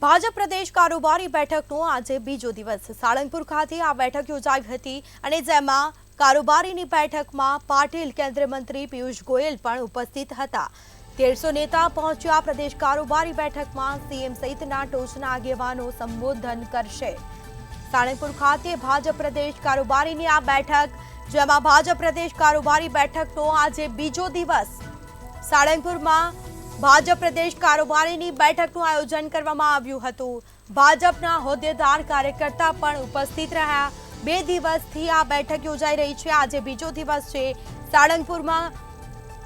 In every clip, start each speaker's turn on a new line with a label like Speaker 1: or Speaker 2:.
Speaker 1: ભાજપ પ્રદેશ કારોબારી બેઠકનો આજે બીજો દિવસ સાળંગપુર ખાતે આ બેઠક યોજાઈ હતી અને જેમાં કારોબારીની બેઠકમાં પાટીલ કેન્દ્રીય મંત્રી પિયુષ ગોયલ પણ ઉપસ્થિત હતા। 1300 નેતા પહોંચ્યા। પ્રદેશ કારોબારી બેઠકમાં સીએમ સહિતના ટોચના આગેવાનો સંબોધન કરશે। સાળંગપુર ખાતે ભાજપ પ્રદેશ કારોબારીની આ બેઠક, જેમાં ભાજપ પ્રદેશ કારોબારી બેઠકનો આજે બીજો દિવસ સાળંગપુરમાં ભાજપ પ્રદેશ કારોબારીની બેઠકનું આયોજન કરવામાં આવ્યું હતું। ભાજપના હોદ્દેદાર કાર્યકર્તા પણ ઉપસ્થિત રહ્યા। 2 દિવસથી આ બેઠક યોજાઈ રહી છે। આજે બીજો દિવસ છે। સાળંગપુરમાં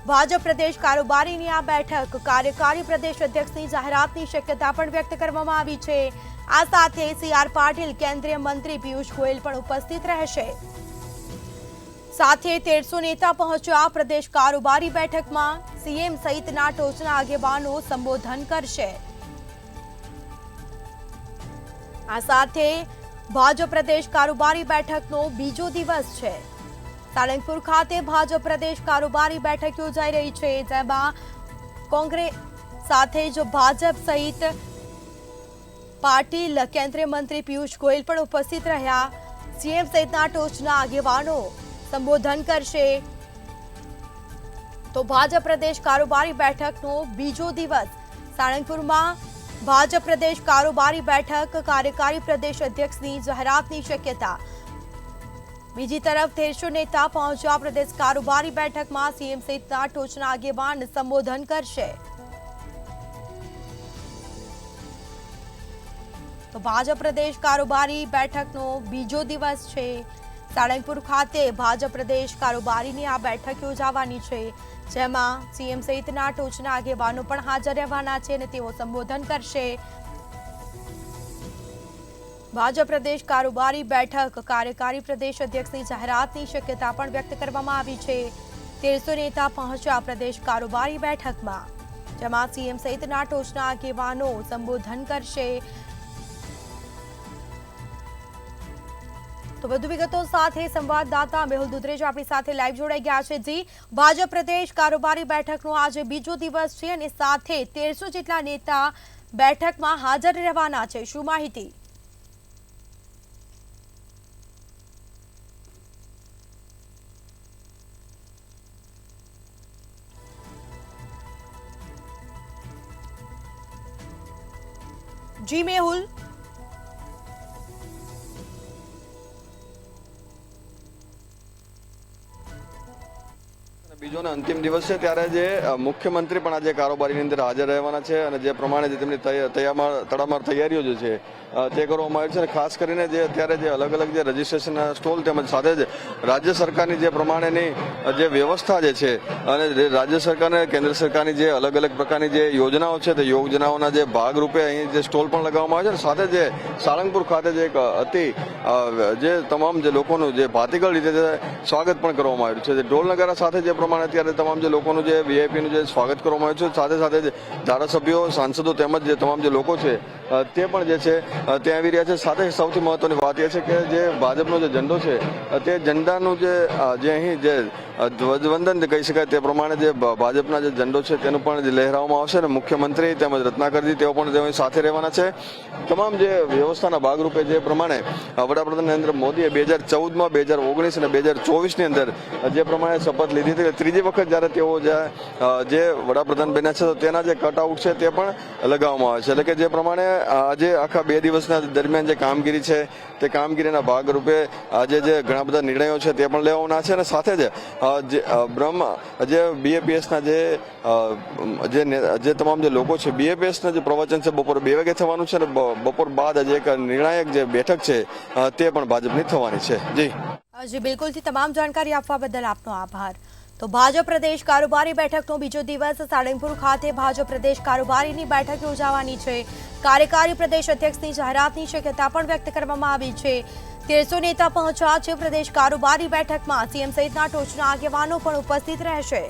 Speaker 1: ભાજપ પ્રદેશ કારોબારીની આ બેઠક કાર્યકારી પ્રદેશ અધ્યક્ષની જાહેરાતની શક્યતા પણ વ્યક્ત કરવામાં આવી છે। આ સાથે સીઆર પાટીલ કેન્દ્રીય મંત્રી પિયુષ ગોયલ પણ ઉપસ્થિત રહેશે। સાથે 1300 નેતા પહોંચ્યા। પ્રદેશ કારોબારી બેઠકમાં સીએમ સહિતના ટોચના આગેવાનો સંબોધન કરશે। આ સાથે ભાજપ પ્રદેશ કારોબારી બેઠકનો બીજો દિવસ છે। સાળંગપુર ખાતે ભાજપ પ્રદેશ કારોબારી બેઠક યોજાઈ રહી છે, જેમાં કોંગ્રેસ સાથે જ ભાજપ સહિત પાટીલ કેન્દ્રીય મંત્રી પિયુષ ગોયલ પણ ઉપસ્થિત રહ્યા। સીએમ સહિતના ટોચના આગેવાનો સંબોધન કરશે। તો ભાજપ પ્રદેશ કારોબારી બેઠકનો બીજો દિવસ સાળંગપુરમાં ભાજપ પ્રદેશ કારોબારી બેઠક કાર્યકારી પ્રદેશ અધ્યક્ષની જાહેરાતની શક્યતા। બીજી તરફ 1300 નેતા પહોંચ્યા। પ્રદેશ કારોબારી બેઠકમાં સીએમ સહિતના ટોચના આગેવાન સંબોધન કરશે। તો ભાજપ પ્રદેશ કારોબારી બેઠકનો બીજો દિવસ છે। સાળંગપુર ખાતે ભાજપ પ્રદેશ કારોબારીની આ બેઠક યોજાવાની છે, જેમાં સીએમ સહિતના ટોચના આગેવાનો પણ હાજર રહેવાના છે અને તેઓ સંબોધન કરશે। ભાજપ પ્રદેશ કારોબારી બેઠક કાર્યકારી પ્રદેશ અધ્યક્ષની જાહેરાતની શક્યતા પણ વ્યક્ત કરવામાં આવી છે। 1300 નેતા પહોંચ્યા પ્રદેશ કારોબારી બેઠકમાં, જેમાં સીએમ સહિતના ટોચના આગેવાનો સંબોધન કરશે। તો વધુ વિગતો સાથે સંવાદદાતા મેહુલ દુધરેજ આપણી સાથે લાઈવ જોડાઈ ગયા છે। જી, ભાજપ પ્રદેશ કારોબારી બેઠકનો આજે બીજો દિવસ છે અને સાથે 1300 જેટલા નેતા બેઠકમાં હાજર રહેવાના છે, શું માહિતી? જી મેહુલ।
Speaker 2: બીજો ને અંતિમ દિવસ છે, ત્યારે જે મુખ્યમંત્રી પણ આજે કારોબારીની અંદર હાજર રહેવાના છે અને જે પ્રમાણે જે તેમની તડામાર તૈયારીઓ જે છે તે કરવામાં આવી છે। અને ખાસ કરીને જે અત્યારે જે અલગ અલગ જે રજીસ્ટ્રેશન સ્ટોલ તેમજ સાથે જ રાજ્ય સરકારની જે પ્રમાણેની જે વ્યવસ્થા જે છે અને રાજ્ય સરકાર અને કેન્દ્ર સરકારની જે અલગ અલગ પ્રકારની જે યોજનાઓ છે તે યોજનાઓના જે ભાગરૂપે અહીં જે સ્ટોલ પણ લગાવવામાં આવે છે। સાથે જે સાળંગપુર ખાતે જે એક જે તમામ જે લોકોનું જે ભાતીગળ રીતે સ્વાગત પણ કરવામાં આવ્યું છે। જે ઢોલ નગારા સાથે જે પ્રમાણે અત્યારે તમામ જે લોકોનું જે વીઆઈપીનું જે સ્વાગત કરવામાં આવ્યું છે, સાથે સાથે જ ધારાસભ્યો, સાંસદો તેમજ જે તમામ જે લોકો છે તે પણ જે છે ત્યાં આવી રહ્યા છે। સાથે સૌથી મહત્વની વાત એ છે કે જે ભાજપનો જે ઝંડો છે તે ઝંડાનું જે અહીં જે ધ્વજવંદન કહી શકાય તે પ્રમાણે જે ભાજપના જે ઝંડો છે તેનું પણ લહેરાવવામાં આવશે અને મુખ્યમંત્રી તેમજ રત્નાકરજી તેઓ પણ તેઓ સાથે રહેવાના છે। તમામ જે વ્યવસ્થાના ભાગરૂપે જે પ્રમાણે વડાપ્રધાન નરેન્દ્ર મોદીએ 2014માં, 2019 અને 2024ની અંદર જે પ્રમાણે શપથ લીધી હતી, ત્રીજી વખત જ્યારે તેઓ જે વડાપ્રધાન બન્યા છે તો તેના જે કટઆઉટ છે તે પણ લગાવવામાં આવે છે। એટલે કે જે પ્રમાણે આજે આખા 2 દિવસના દરમિયાન જે કામગીરી છે તે કામગીરીના ભાગરૂપે આજે જે ઘણા બધા નિર્ણયો છે તે પણ લેવાના છે। અને સાથે જ જે બીએપીએસના જે તમામ જે લોકો છે, બીએપીએસના જે પ્રવચન છે બપોરે 2 વાગે થવાનું છે અને બપોર બાદ આજે એક નિર્ણાયક જે બેઠક છે તે પણ ભાજપની થવાની છે।
Speaker 1: જી બિલકુલથી તમામ જાણકારી આપવા બદલ આપનો આભાર। તો ભાજપ પ્રદેશ કારોબારી બેઠકનો બીજો દિવસ સાળંગપુર ખાતે ભાજપ પ્રદેશ કારોબારીની બેઠક યોજાવાની છે। કાર્યકારી પ્રદેશ અધ્યક્ષની જાહેરાતની શક્યતા પણ વ્યક્ત કરવામાં આવી છે। 1300 નેતા પહોંચ્યા છે પ્રદેશ કારોબારી બેઠકમાં, સીએમ સહિતના ટોચના આગેવાનો પણ ઉપસ્થિત રહેશે।